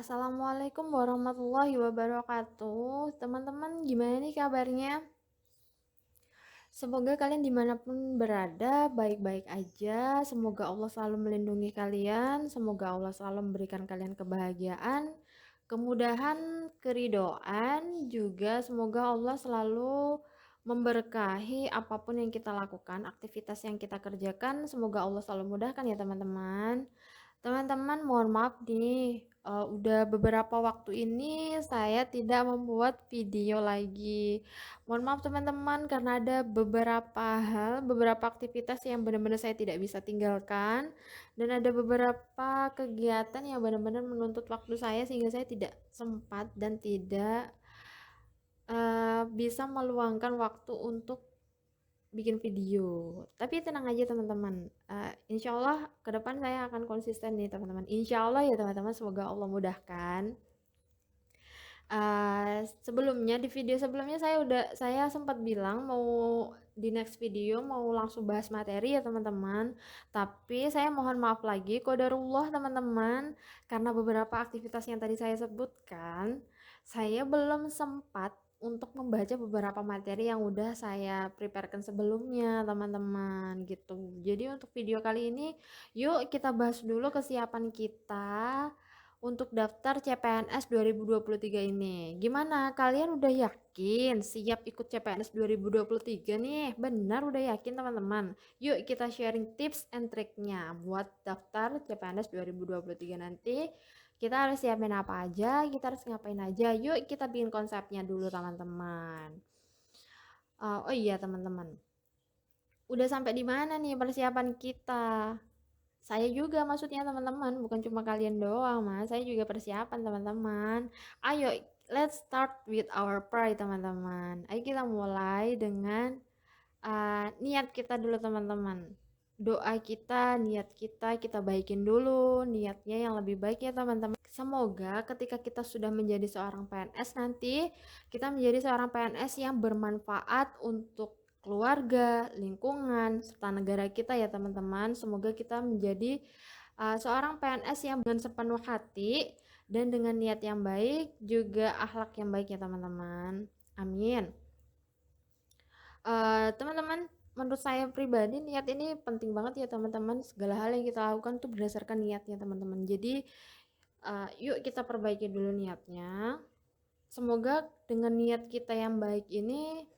Assalamualaikum warahmatullahi wabarakatuh. Teman-teman, gimana nih kabarnya? Semoga kalian dimanapun berada baik-baik aja. Semoga Allah selalu melindungi kalian. Semoga Allah selalu memberikan kalian kebahagiaan, kemudahan, keridoan. Juga semoga Allah selalu memberkahi apapun yang kita lakukan, aktivitas yang kita kerjakan. Semoga Allah selalu mudahkan ya teman-teman. Teman-teman, mohon maaf nih, udah beberapa waktu ini saya tidak membuat video lagi. Mohon maaf teman-teman karena ada beberapa hal, beberapa aktivitas yang benar-benar saya tidak bisa tinggalkan dan ada beberapa kegiatan yang benar-benar menuntut waktu saya sehingga saya tidak sempat dan tidak bisa meluangkan waktu untuk bikin video. Tapi tenang aja teman-teman. Insya Allah ke depan saya akan konsisten nih teman-teman. Insya Allah ya teman-teman. Semoga Allah mudahkan. Sebelumnya di video sebelumnya saya sempat bilang mau di next video mau langsung bahas materi ya teman-teman. Tapi saya mohon maaf lagi qadarullah teman-teman karena beberapa aktivitas yang tadi saya sebutkan saya belum sempat untuk membaca beberapa materi yang udah saya preparekan sebelumnya teman-teman gitu. Jadi untuk video kali ini yuk kita bahas dulu kesiapan kita untuk daftar CPNS 2023 ini. Gimana? Kalian udah yakin siap ikut CPNS 2023 nih? Benar udah yakin teman-teman? Yuk kita sharing tips and triknya buat daftar CPNS 2023 nanti. Kita harus siapin apa aja, kita harus ngapain aja. Yuk kita bikin konsepnya dulu teman-teman. Oh iya teman-teman. Udah sampai di mana nih persiapan kita? Saya juga maksudnya teman-teman, bukan cuma kalian doang mas, saya juga persiapan teman-teman. Ayo, let's start with our prayer teman-teman. Ayo kita mulai dengan niat kita dulu teman-teman. Doa kita, niat kita baikin dulu niatnya yang lebih baik ya teman-teman. Semoga ketika kita sudah menjadi seorang PNS nanti, kita menjadi seorang PNS yang bermanfaat untuk keluarga, lingkungan, serta negara kita ya teman-teman. Semoga kita menjadi seorang PNS yang dengan sepenuh hati dan dengan niat yang baik, juga akhlak yang baik ya teman-teman. Amin. Teman-teman, menurut saya pribadi niat ini penting banget ya teman-teman. Segala hal yang kita lakukan tuh berdasarkan niatnya teman-teman. Jadi yuk kita perbaiki dulu niatnya. Semoga dengan niat kita yang baik ini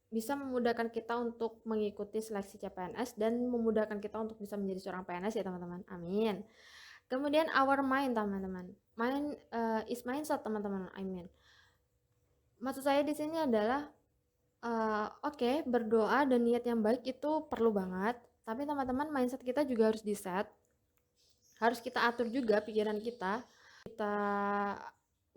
bisa memudahkan kita untuk mengikuti seleksi CPNS dan memudahkan kita untuk bisa menjadi seorang PNS ya teman-teman. Amin. Kemudian our mind teman-teman. Mind is mindset teman-teman. Amin. Maksud saya di sini adalah oke, berdoa dan niat yang baik itu perlu banget. Tapi teman-teman mindset kita juga harus di-set. Harus kita atur juga pikiran kita. Kita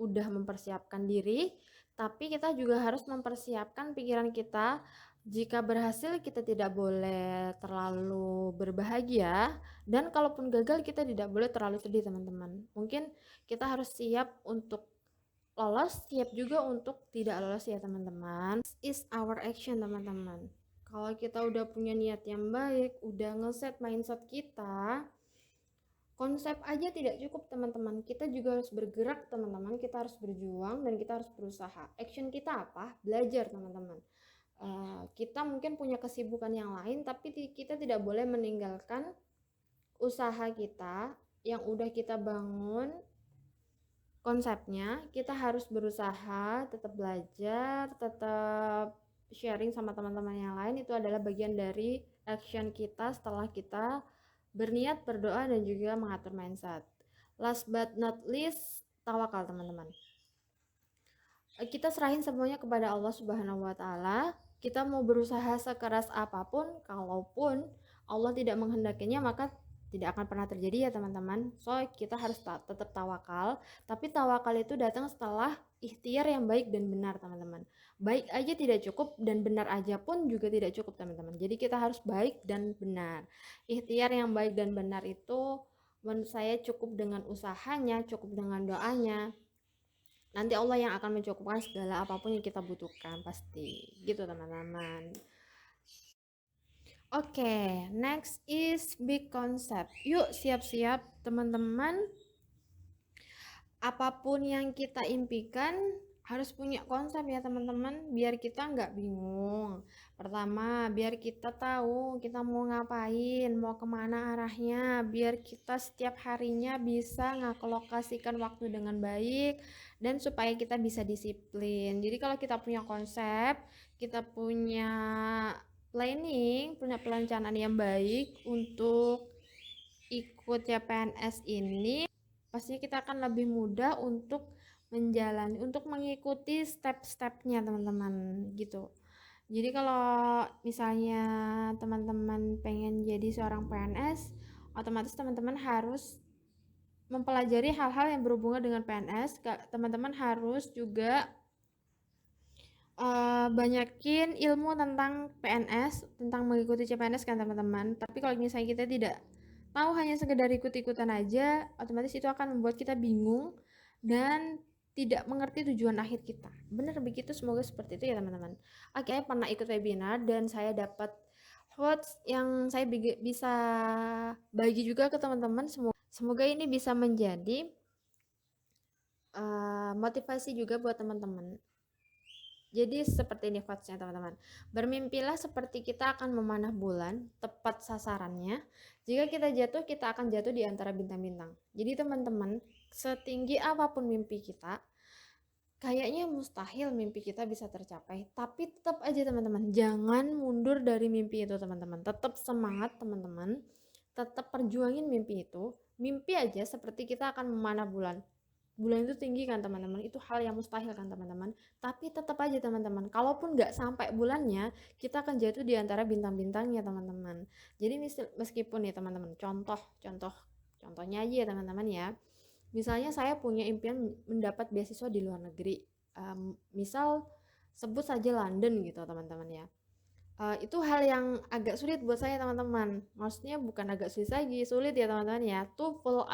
udah mempersiapkan diri, tapi kita juga harus mempersiapkan pikiran kita. Jika berhasil kita tidak boleh terlalu berbahagia, dan kalaupun gagal kita tidak boleh terlalu sedih teman-teman. Mungkin kita harus siap untuk lolos, siap juga untuk tidak lolos ya teman-teman. This is our action teman-teman. Kalau kita udah punya niat yang baik, udah ngeset mindset kita, konsep aja tidak cukup teman-teman. Kita juga harus bergerak teman-teman, kita harus berjuang dan kita harus berusaha. Action kita apa? Belajar teman-teman. Kita mungkin punya kesibukan yang lain, tapi kita tidak boleh meninggalkan usaha kita yang udah kita bangun konsepnya. Kita harus berusaha, tetap belajar, tetap sharing sama teman-teman yang lain. Itu adalah bagian dari action kita setelah kita berniat, berdoa, dan juga mengatur mindset. Last but not least, tawakal teman-teman. Kita serahin semuanya kepada Allah Subhanahu wa Ta'ala. Kita mau berusaha sekeras apapun, kalaupun Allah tidak menghendakinya, maka tidak akan pernah terjadi ya teman-teman. So kita harus tetap tawakal, tapi tawakal itu datang setelah ikhtiar yang baik dan benar teman-teman. Baik aja tidak cukup dan benar aja pun juga tidak cukup teman-teman. Jadi kita harus baik dan benar. Ikhtiar yang baik dan benar itu menurut saya cukup dengan usahanya, cukup dengan doanya. Nanti Allah yang akan mencukupkan segala apapun yang kita butuhkan pasti. Gitu teman-teman. Oke, next is big concept. Yuk siap-siap teman-teman. apapun yang kita impikan harus punya konsep ya teman-teman, biar kita nggak bingung. Pertama, biar kita tahu kita mau ngapain, mau kemana arahnya, biar kita setiap harinya bisa ngakolokasikan waktu dengan baik, dan supaya kita bisa disiplin. Jadi kalau kita punya konsep, kita punya planning, punya perencanaan yang baik untuk ikut CPNS ini, pastinya kita akan lebih mudah untuk untuk mengikuti step-stepnya teman-teman gitu. Jadi kalau misalnya teman-teman pengen jadi seorang PNS, otomatis teman-teman harus mempelajari hal-hal yang berhubungan dengan PNS. Teman-teman harus juga banyakin ilmu tentang PNS, tentang mengikuti CPNS kan teman-teman. Tapi kalau misalnya kita tidak tahu, hanya sekedar ikut-ikutan aja, otomatis itu akan membuat kita bingung dan tidak mengerti tujuan akhir kita. Benar begitu, semoga seperti itu ya teman-teman. Oke, saya pernah ikut webinar dan saya dapat quotes yang saya bisa bagi juga ke teman-teman. Semoga ini bisa menjadi motivasi juga buat teman-teman. Jadi seperti ini quotes-nya teman-teman. Bermimpilah seperti kita akan memanah bulan, tepat sasarannya. Jika kita jatuh, kita akan jatuh di antara bintang-bintang. Jadi teman-teman, setinggi apapun mimpi kita, kayaknya mustahil mimpi kita bisa tercapai. Tapi tetap aja teman-teman, jangan mundur dari mimpi itu teman-teman. Tetap semangat teman-teman, tetap perjuangin mimpi itu. Mimpi aja seperti kita akan memanah bulan. Bulan itu tinggi kan teman-teman, itu hal yang mustahil kan teman-teman, tapi tetap aja teman-teman, kalaupun nggak sampai bulannya, kita akan jatuh di antara bintang-bintangnya teman-teman. Jadi meskipun nih teman-teman, contohnya aja ya teman-teman ya, misalnya saya punya impian mendapat beasiswa di luar negeri, misal sebut saja London gitu teman-teman ya. Itu hal yang agak sulit buat saya teman-teman, maksudnya bukan agak sulit lagi, sulit ya teman-teman ya. TOEFL,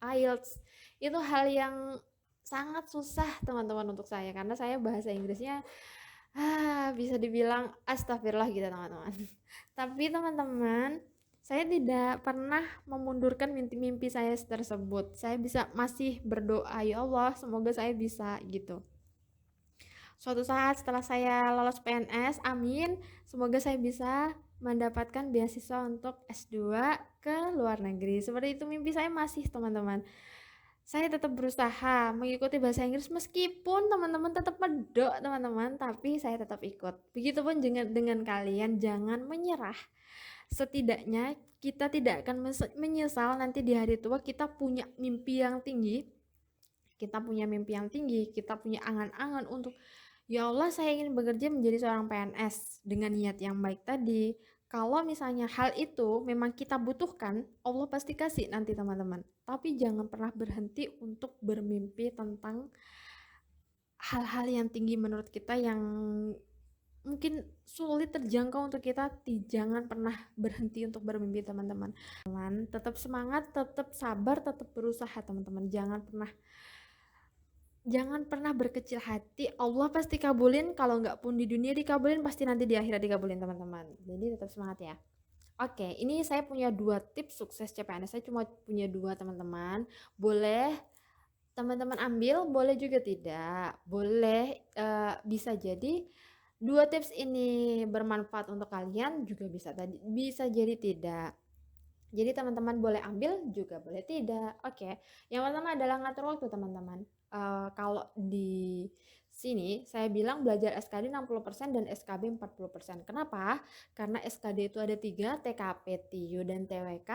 IELTS itu hal yang sangat susah teman-teman untuk saya, karena saya bahasa Inggrisnya bisa dibilang astagfirullah gitu teman-teman. Tapi teman-teman, saya tidak pernah memundurkan mimpi-mimpi saya tersebut. Saya masih berdoa, ya Allah semoga saya bisa gitu. Suatu saat setelah saya lolos PNS, amin, semoga saya bisa mendapatkan beasiswa untuk S2 ke luar negeri. Seperti itu mimpi saya masih teman-teman. Saya tetap berusaha mengikuti bahasa Inggris meskipun teman-teman tetap medok teman-teman, tapi saya tetap ikut. Begitupun dengan kalian, jangan menyerah. Setidaknya kita tidak akan menyesal nanti di hari tua. Kita punya mimpi yang tinggi, kita punya angan-angan untuk, ya Allah saya ingin bekerja menjadi seorang PNS dengan niat yang baik tadi. Kalau misalnya hal itu memang kita butuhkan, Allah pasti kasih nanti teman-teman. Tapi jangan pernah berhenti untuk bermimpi tentang hal-hal yang tinggi menurut kita, yang mungkin sulit terjangkau untuk kita. Jangan pernah berhenti untuk bermimpi teman-teman. Tetap semangat, tetap sabar, tetap berusaha teman-teman. Jangan pernah berkecil hati, Allah pasti kabulin. Kalau nggak pun di dunia dikabulin, pasti nanti di akhirat dikabulin teman-teman. Jadi tetap semangat ya. Oke, ini saya punya 2 tips sukses CPNS. Saya cuma punya 2 teman-teman. Boleh teman-teman ambil, boleh juga tidak. Boleh, bisa jadi 2 tips ini bermanfaat untuk kalian, juga bisa jadi tidak. Jadi teman-teman boleh ambil, juga boleh tidak. Oke, yang pertama adalah ngatur waktu teman-teman. Kalau di sini saya bilang belajar SKD 60% dan SKB 40%. Kenapa? Karena SKD itu ada 3, TKP, TIU, dan TWK.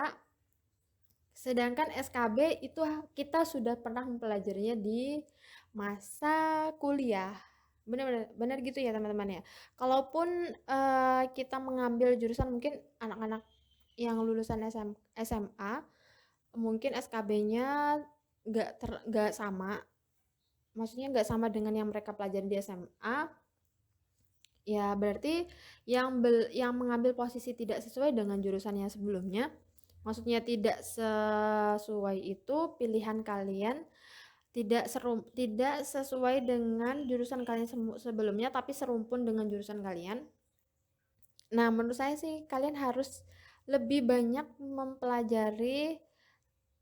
Sedangkan SKB itu kita sudah pernah mempelajarinya di masa kuliah. Benar gitu ya teman-teman ya. Kalaupun kita mengambil jurusan, mungkin anak-anak yang lulusan SMA, mungkin SKB-nya nggak sama, maksudnya nggak sama dengan yang mereka pelajari di SMA, ya berarti yang mengambil posisi tidak sesuai dengan jurusannya sebelumnya, maksudnya tidak sesuai itu pilihan kalian, tidak sesuai dengan jurusan kalian sebelumnya, tapi serumpun dengan jurusan kalian. Nah, menurut saya sih kalian harus lebih banyak mempelajari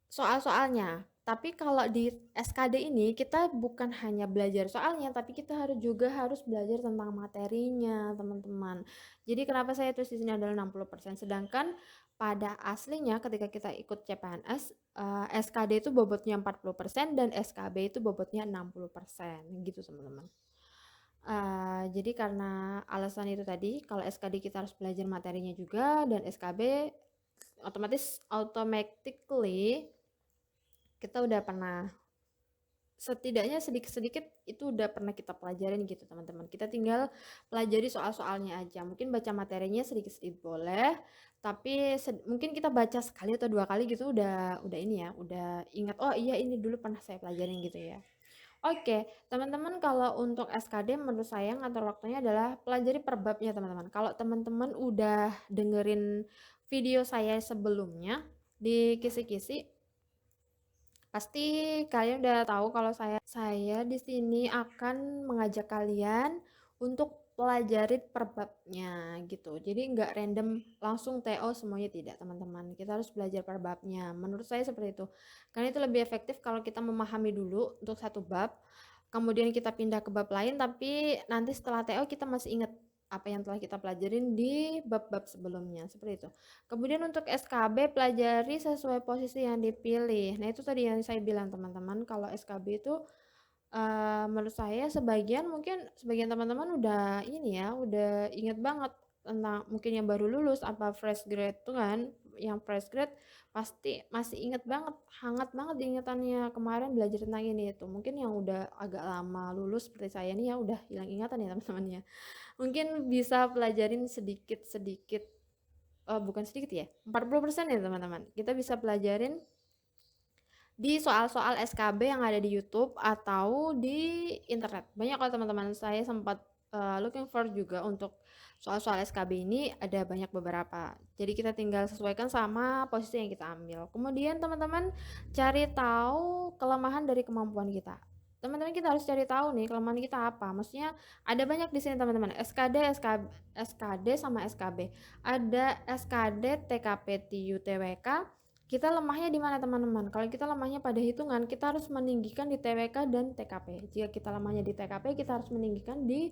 soal-soalnya. Tapi kalau di SKD ini kita bukan hanya belajar soalnya, tapi kita harus belajar tentang materinya, teman-teman. Jadi kenapa saya tulis di sini adalah 60%, sedangkan pada aslinya ketika kita ikut CPNS, SKD itu bobotnya 40% dan SKB itu bobotnya 60%, gitu teman-teman. Jadi karena alasan itu tadi, kalau SKD kita harus belajar materinya juga, dan SKB automatically kita udah pernah, setidaknya sedikit-sedikit itu udah pernah kita pelajarin gitu teman-teman. Kita tinggal pelajari soal-soalnya aja. Mungkin baca materinya sedikit-sedikit boleh, tapi mungkin kita baca sekali atau dua kali gitu udah ini ya, udah ingat, oh iya ini dulu pernah saya pelajarin gitu ya. Oke, teman-teman, kalau untuk SKD menurut saya ngatur waktunya adalah pelajari per babnya teman-teman. Kalau teman-teman udah dengerin video saya sebelumnya di kisi-kisi, pasti kalian udah tahu kalau saya di sini akan mengajak kalian untuk pelajari per babnya gitu. Jadi nggak random langsung TO semuanya, tidak teman-teman. Kita harus belajar per babnya. Menurut saya seperti itu. Karena itu lebih efektif kalau kita memahami dulu untuk satu bab, kemudian kita pindah ke bab lain, tapi nanti setelah TO kita masih ingat apa yang telah kita pelajarin di bab-bab sebelumnya, seperti itu. Kemudian untuk SKB pelajari sesuai posisi yang dipilih. Nah, itu tadi yang saya bilang teman-teman, kalau SKB itu menurut saya mungkin sebagian teman-teman udah ini ya, udah inget banget tentang mungkin yang baru lulus apa fresh grade tuh kan, yang fresh grade pasti masih inget banget, hangat banget diingetannya kemarin belajar tentang ini itu. Mungkin yang udah agak lama lulus seperti saya nih ya udah hilang ingatan ya teman-teman ya. Mungkin bisa pelajarin sedikit-sedikit, bukan sedikit ya, 40% ya teman-teman. Kita bisa pelajarin di soal-soal SKB yang ada di YouTube atau di internet. Banyak kalau teman-teman saya sempat looking for juga untuk soal-soal SKB ini, ada banyak beberapa. Jadi kita tinggal sesuaikan sama posisi yang kita ambil. Kemudian teman-teman cari tahu kelemahan dari kemampuan kita. Teman-teman kita harus cari tahu nih kelemahan kita apa. Maksudnya ada banyak di sini teman-teman. SKD sama SKB. Ada SKD, TKP, TIU, TWK. Kita lemahnya di mana teman-teman? Kalau kita lemahnya pada hitungan, kita harus meninggikan di TWK dan TKP. Jika kita lemahnya di TKP, kita harus meninggikan di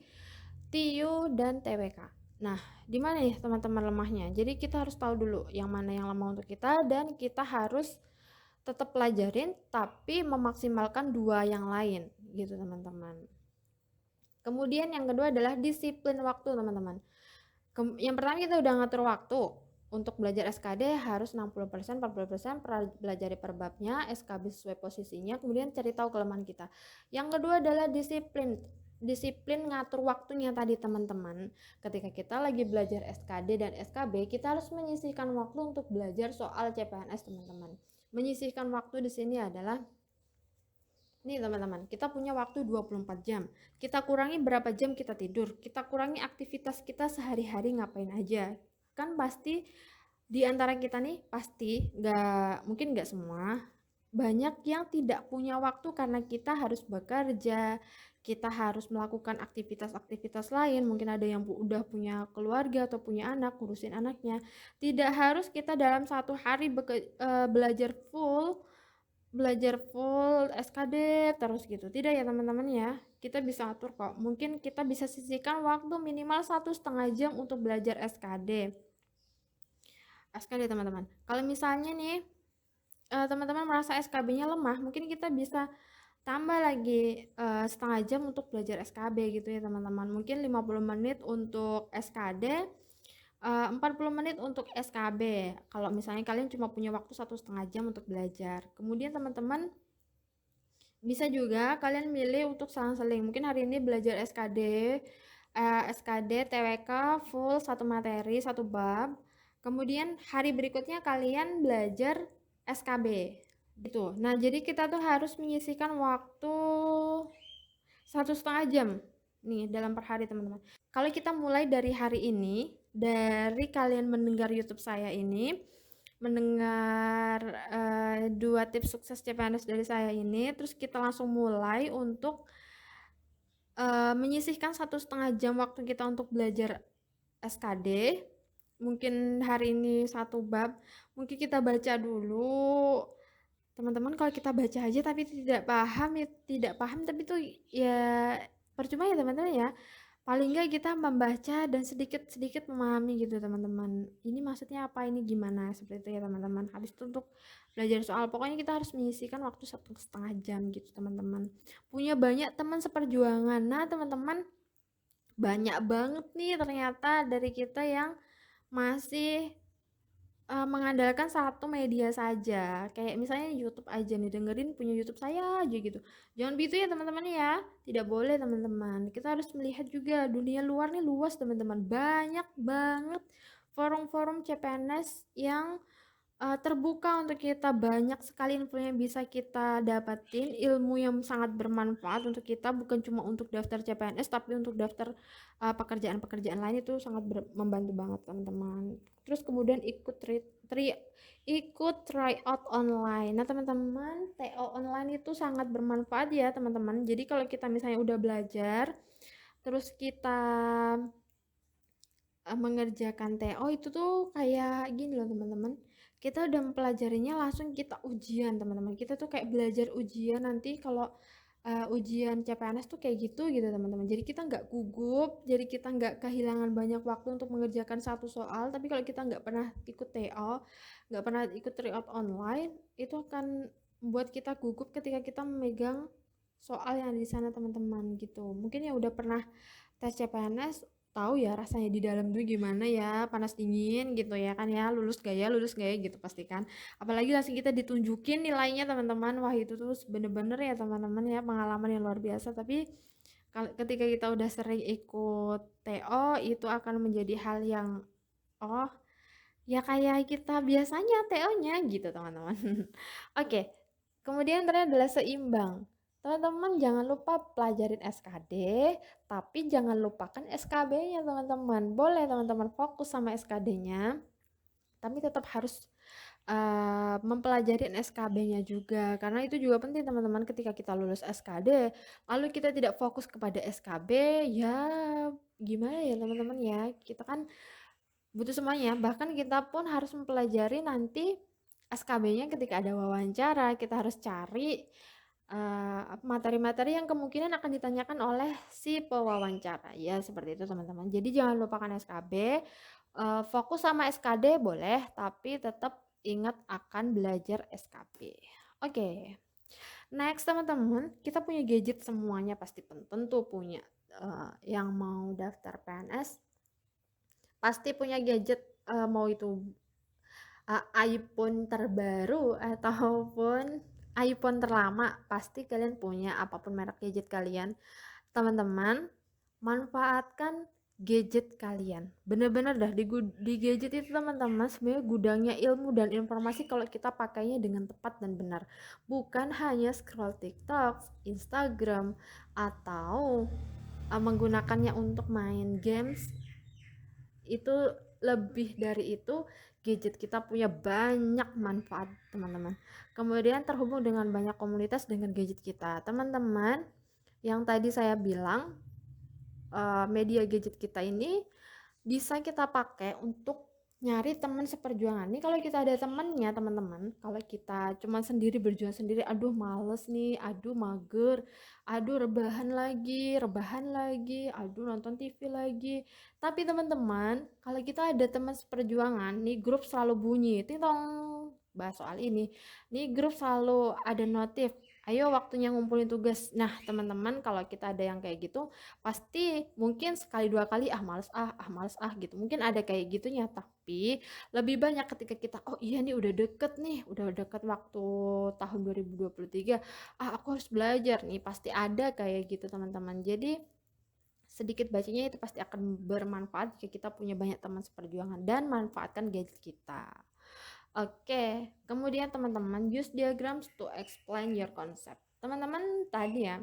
TIU dan TWK. Nah, di mana nih teman-teman lemahnya? Jadi kita harus tahu dulu yang mana yang lemah untuk kita, dan kita harus tetap pelajarin tapi memaksimalkan dua yang lain gitu teman-teman. Kemudian yang kedua adalah disiplin waktu teman-teman. Yang pertama kita udah ngatur waktu. Untuk belajar SKD harus 60%, 40% belajar per babnya, SKB sesuai posisinya, kemudian cari tahu kelemahan kita. Yang kedua adalah disiplin. Disiplin ngatur waktunya tadi teman-teman. Ketika kita lagi belajar SKD dan SKB, kita harus menyisihkan waktu untuk belajar soal CPNS teman-teman. Menyisihkan waktu di sini adalah nih teman-teman, kita punya waktu 24 jam. Kita kurangi berapa jam kita tidur. Kita kurangi aktivitas kita sehari-hari ngapain aja. Kan pasti di antara kita nih, pasti mungkin nggak semua, banyak yang tidak punya waktu karena kita harus bekerja, kita harus melakukan aktivitas-aktivitas lain. Mungkin ada yang udah punya keluarga atau punya anak, ngurusin anaknya. Tidak harus kita dalam satu hari belajar full SKD terus gitu, tidak ya teman-teman ya. Kita bisa atur kok, mungkin kita bisa sisihkan waktu minimal 1,5 jam untuk belajar SKD teman-teman. Kalau misalnya nih teman-teman merasa SKB-nya lemah, mungkin kita bisa tambah lagi setengah jam untuk belajar SKB gitu ya teman-teman. Mungkin 50 menit untuk SKD, 40 menit untuk SKB. Kalau misalnya kalian cuma punya waktu 1,5 jam untuk belajar. Kemudian teman-teman bisa juga kalian milih untuk selang-seling. Mungkin hari ini belajar SKD TWK full satu materi, satu bab. Kemudian hari berikutnya kalian belajar SKB gitu. Nah, jadi kita tuh harus menyisihkan waktu 1,5 jam nih dalam per hari teman-teman. Kalau kita mulai dari hari ini, dari kalian mendengar YouTube saya ini, mendengar 2 tips sukses CPNS dari saya ini, terus kita langsung mulai untuk menyisihkan 1,5 jam waktu kita untuk belajar SKD. Mungkin hari ini satu bab, mungkin kita baca dulu Teman-teman kalau kita baca aja tapi tidak paham ya tidak paham tapi tuh ya percuma ya teman-teman ya. Paling enggak kita membaca dan sedikit-sedikit memahami gitu teman-teman. Ini maksudnya apa, ini gimana, seperti itu ya teman-teman. Habis itu untuk belajar soal, pokoknya kita harus menyisihkan waktu 1,5 jam gitu teman-teman. Punya banyak teman seperjuangan. Nah teman-teman, banyak banget nih ternyata dari kita yang masih mengandalkan satu media saja. Kayak misalnya YouTube aja nih, dengerin punya YouTube saya aja gitu. Jangan begitu ya teman-teman ya. Tidak boleh teman-teman. Kita harus melihat juga dunia luar nih luas teman-teman. Banyak banget forum-forum CPNS yang terbuka untuk kita, banyak sekali info yang bisa kita dapatin, ilmu yang sangat bermanfaat untuk kita, bukan cuma untuk daftar CPNS tapi untuk daftar pekerjaan-pekerjaan lain, itu sangat membantu banget teman-teman. Terus kemudian ikut tryout online. Nah teman-teman, TO online itu sangat bermanfaat ya teman-teman. Jadi kalau kita misalnya udah belajar terus kita mengerjakan TO itu tuh kayak gini loh teman-teman, kita udah mempelajarinya langsung kita ujian teman-teman, kita tuh kayak belajar ujian nanti kalau ujian CPNS tuh kayak gitu gitu teman-teman. Jadi kita nggak gugup, jadi kita nggak kehilangan banyak waktu untuk mengerjakan satu soal. Tapi kalau kita nggak pernah ikut TO, nggak pernah ikut tryout online, itu akan membuat kita gugup ketika kita memegang soal yang ada di sana teman-teman gitu. Mungkin yang udah pernah tes CPNS tahu ya rasanya di dalam tuh gimana ya, panas dingin gitu ya kan ya, lulus gak ya gitu pastikan. Apalagi langsung kita ditunjukin nilainya teman-teman, wah itu tuh bener-bener ya teman-teman ya, pengalaman yang luar biasa. Tapi ketika kita udah sering ikut TO itu akan menjadi hal yang oh ya kayak kita biasanya TO-nya gitu teman-teman. Oke, kemudian terakhir adalah seimbang. Teman-teman jangan lupa pelajarin SKD, tapi jangan lupakan SKB-nya teman-teman. Boleh teman-teman fokus sama SKD-nya, tapi tetap harus mempelajari SKB-nya juga. Karena itu juga penting teman-teman, ketika kita lulus SKD, lalu kita tidak fokus kepada SKB, ya gimana ya teman-teman ya. Kita kan butuh semuanya, bahkan kita pun harus mempelajari nanti SKB-nya ketika ada wawancara, kita harus cari materi-materi yang kemungkinan akan ditanyakan oleh si pewawancara. Ya, seperti itu teman-teman. Jadi jangan lupakan SKB, fokus sama SKD boleh, tapi tetap ingat akan belajar SKB. Oke. Next teman-teman, kita punya gadget semuanya pasti tentu punya. Yang mau daftar PNS pasti punya gadget, mau itu iPhone terbaru ataupun iPhone terlama, pasti kalian punya apapun merek gadget kalian. Teman-teman, manfaatkan gadget kalian. Bener-bener dah di gadget itu teman-teman sebenarnya gudangnya ilmu dan informasi kalau kita pakainya dengan tepat dan benar. Bukan hanya scroll TikTok, Instagram, atau menggunakannya untuk main games. Itu lebih dari itu, gadget kita punya banyak manfaat teman-teman. Kemudian terhubung dengan banyak komunitas dengan gadget kita teman-teman. Yang tadi saya bilang, media gadget kita ini bisa kita pakai untuk nyari teman seperjuangan. Nih kalau kita ada temannya teman-teman, kalau kita cuma sendiri berjuang sendiri, aduh males nih, aduh mager, aduh rebahan lagi, aduh nonton TV lagi. Tapi teman-teman, kalau kita ada teman seperjuangan, nih grup selalu bunyi, ting tong, bahas soal ini. Nih grup selalu ada notif, ayo waktunya ngumpulin tugas. Nah teman-teman, kalau kita ada yang kayak gitu, pasti mungkin sekali dua kali males gitu, mungkin ada kayak gitunya. Tapi lebih banyak ketika kita oh iya nih udah deket waktu tahun 2023, aku harus belajar nih, pasti ada kayak gitu teman-teman. Jadi sedikit bacanya itu pasti akan bermanfaat jika kita punya banyak teman seperjuangan dan manfaatkan gadget kita. Oke, kemudian teman-teman, use diagrams to explain your concept. Teman-teman tadi ya,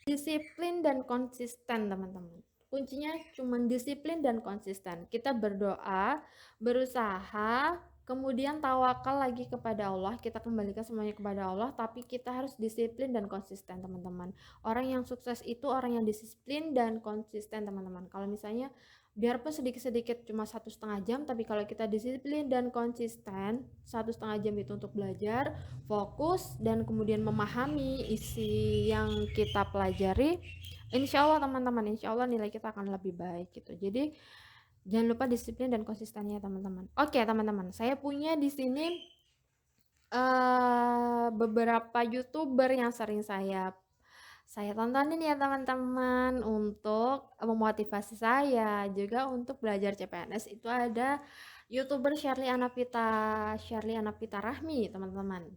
disiplin dan konsisten teman-teman. Kuncinya cuma disiplin dan konsisten. Kita berdoa, berusaha, kemudian tawakal lagi kepada Allah. Kita kembalikan semuanya kepada Allah, tapi kita harus disiplin dan konsisten teman-teman. Orang yang sukses itu orang yang disiplin dan konsisten teman-teman. Kalau misalnya biarpun sedikit-sedikit cuma 1,5 jam, tapi kalau kita disiplin dan konsisten 1,5 jam itu untuk belajar, fokus, dan kemudian memahami isi yang kita pelajari, insya Allah teman-teman, insya Allah nilai kita akan lebih baik gitu. Jadi jangan lupa disiplin dan konsistennya teman-teman. Oke teman-teman, saya punya di sini beberapa YouTuber yang sering saya tontonin ya teman-teman untuk memotivasi saya juga untuk belajar CPNS. Itu ada YouTuber Sherly Anapita Rahmi teman-teman.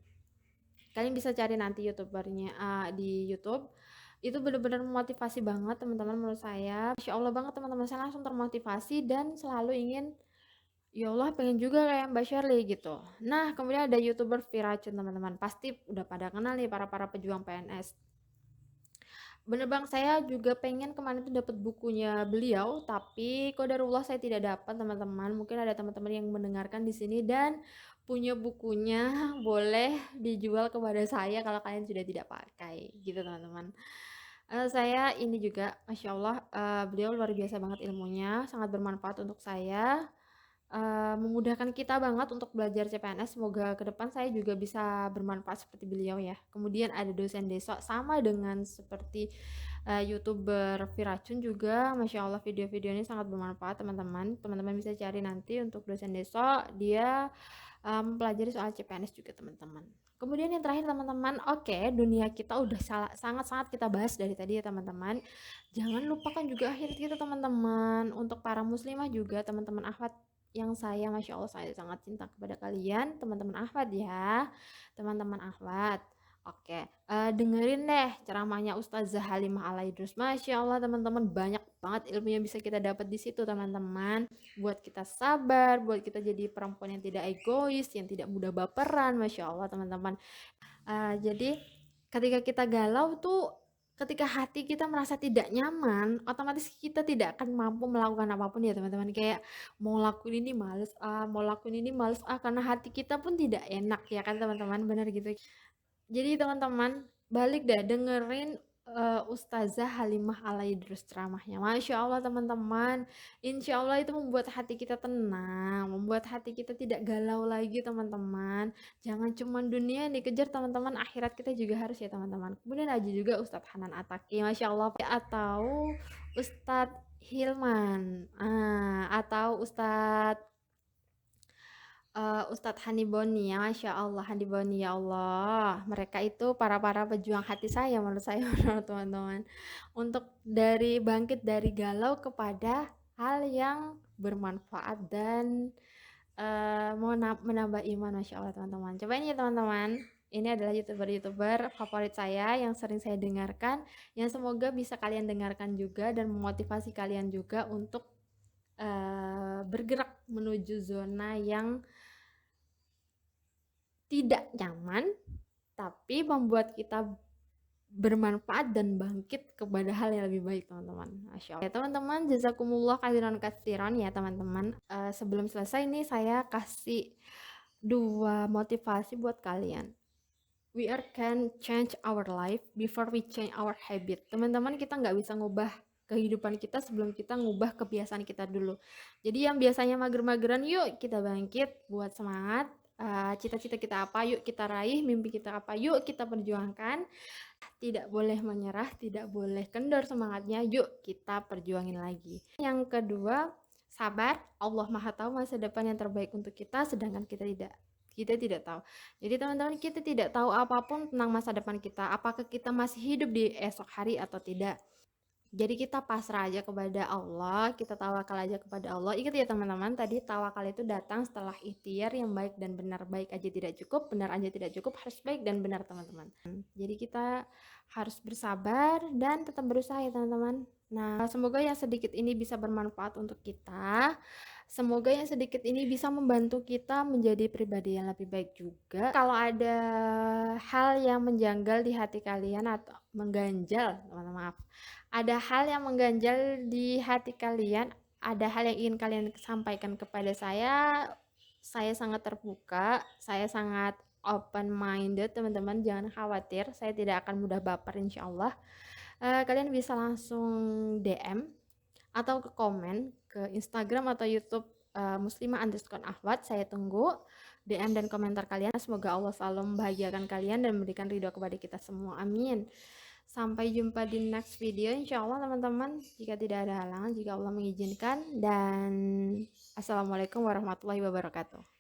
Kalian bisa cari nanti YouTubernya di YouTube. Itu benar-benar memotivasi banget teman-teman menurut saya. Masya Allah banget teman-teman, saya langsung termotivasi dan selalu ingin, ya Allah pengen juga kayak Mbak Shirley gitu. Nah kemudian ada YouTuber Viracun teman-teman, pasti udah pada kenal nih para pejuang PNS. Bener bang, saya juga pengen kemarin tuh dapat bukunya beliau, tapi qadarullah saya tidak dapat teman-teman. Mungkin ada teman-teman yang mendengarkan di sini dan punya bukunya, boleh dijual kepada saya kalau kalian sudah tidak pakai, gitu teman-teman. Saya ini juga, masya Allah, beliau luar biasa banget ilmunya, sangat bermanfaat untuk saya. Memudahkan kita banget untuk belajar CPNS. Semoga ke depan saya juga bisa bermanfaat seperti beliau ya. Kemudian ada dosen Deso sama dengan seperti YouTuber Viracun juga, masya Allah video-video ini sangat bermanfaat teman-teman. Teman-teman bisa cari nanti untuk dosen Deso, dia mempelajari soal CPNS juga teman-teman. Kemudian yang terakhir teman-teman, oke, dunia kita udah sangat-sangat kita bahas dari tadi ya teman-teman. Jangan lupakan juga akhirat kita teman-teman. Untuk para muslimah juga teman-teman akhwat yang saya, masya Allah, saya sangat cinta kepada kalian teman-teman akhwat ya, teman-teman akhwat. Oke, dengerin deh ceramahnya Ustazah Halimah Alaidrus. Masya Allah teman-teman, banyak banget ilmu yang bisa kita dapat di situ teman-teman. Buat kita sabar, buat kita jadi perempuan yang tidak egois, yang tidak mudah baperan. Masya Allah teman-teman. Jadi ketika kita galau tuh, ketika hati kita merasa tidak nyaman, otomatis kita tidak akan mampu melakukan apapun ya teman-teman. Kayak mau lakuin ini males, mau lakuin ini males, karena hati kita pun tidak enak ya kan teman-teman, benar gitu. Jadi teman-teman, balik dah dengerin Ustazah Halimah Alaidrus ceramahnya. Masya Allah teman-teman, insya Allah itu membuat hati kita tenang, membuat hati kita tidak galau lagi teman-teman. Jangan cuma dunia yang dikejar teman-teman, akhirat kita juga harus ya teman-teman. Kemudian ada juga Ustadz Hanan Ataki, Masya Allah, atau Ustadz Hilman, atau Ustadz Haniboni ya, Masya Allah, Haniboni ya Allah. Mereka itu para pejuang hati saya menurut saya menurut teman-teman. Untuk bangkit dari galau kepada hal yang bermanfaat dan mau menambah iman, Masya Allah teman-teman. Cobain ya teman-teman. Ini adalah YouTuber favorit saya yang sering saya dengarkan, yang semoga bisa kalian dengarkan juga dan memotivasi kalian juga untuk bergerak menuju zona yang tidak nyaman, tapi membuat kita bermanfaat dan bangkit kepada hal yang lebih baik teman-teman. Masya Allah. Ya, teman-teman, jazakumullah khairan katsiran ya teman-teman. Sebelum selesai nih saya kasih 2 motivasi buat kalian. We can change our life before we change our habit. Teman-teman, kita nggak bisa ngubah kehidupan kita sebelum kita ngubah kebiasaan kita dulu. Jadi yang biasanya mager-mageran, yuk kita bangkit buat semangat. Cita-cita kita apa, yuk kita raih. Mimpi kita apa, yuk kita perjuangkan. Tidak boleh menyerah, tidak boleh kendor semangatnya, yuk kita perjuangin lagi. Yang kedua, sabar. Allah Maha tahu masa depan yang terbaik untuk kita, sedangkan kita tidak tahu. Jadi teman-teman, kita tidak tahu apapun tentang masa depan kita, apakah kita masih hidup di esok hari atau tidak. Jadi kita pasrah aja kepada Allah, kita tawakal aja kepada Allah. Ingat ya teman-teman, tadi tawakal itu datang setelah ikhtiar yang baik dan benar. Baik aja tidak cukup, benar aja tidak cukup, harus baik dan benar teman-teman. Jadi kita harus bersabar dan tetap berusaha ya teman-teman. Nah, semoga yang sedikit ini bisa bermanfaat untuk kita. Semoga yang sedikit ini bisa membantu kita menjadi pribadi yang lebih baik juga. Kalau ada hal yang menjanggal di hati kalian atau mengganjal, maaf, ada hal yang mengganjal di hati kalian, ada hal yang ingin kalian sampaikan kepada saya sangat terbuka, saya sangat open minded teman-teman, jangan khawatir, saya tidak akan mudah baper insya Allah. Kalian bisa langsung DM atau ke komen ke Instagram atau YouTube muslimah_ahwat. Saya tunggu DM dan komentar kalian. Semoga Allah selalu membahagiakan kalian dan memberikan ridho kepada kita semua. Amin. Sampai jumpa di next video insya Allah teman-teman, jika tidak ada halangan, jika Allah mengizinkan. Dan assalamualaikum warahmatullahi wabarakatuh.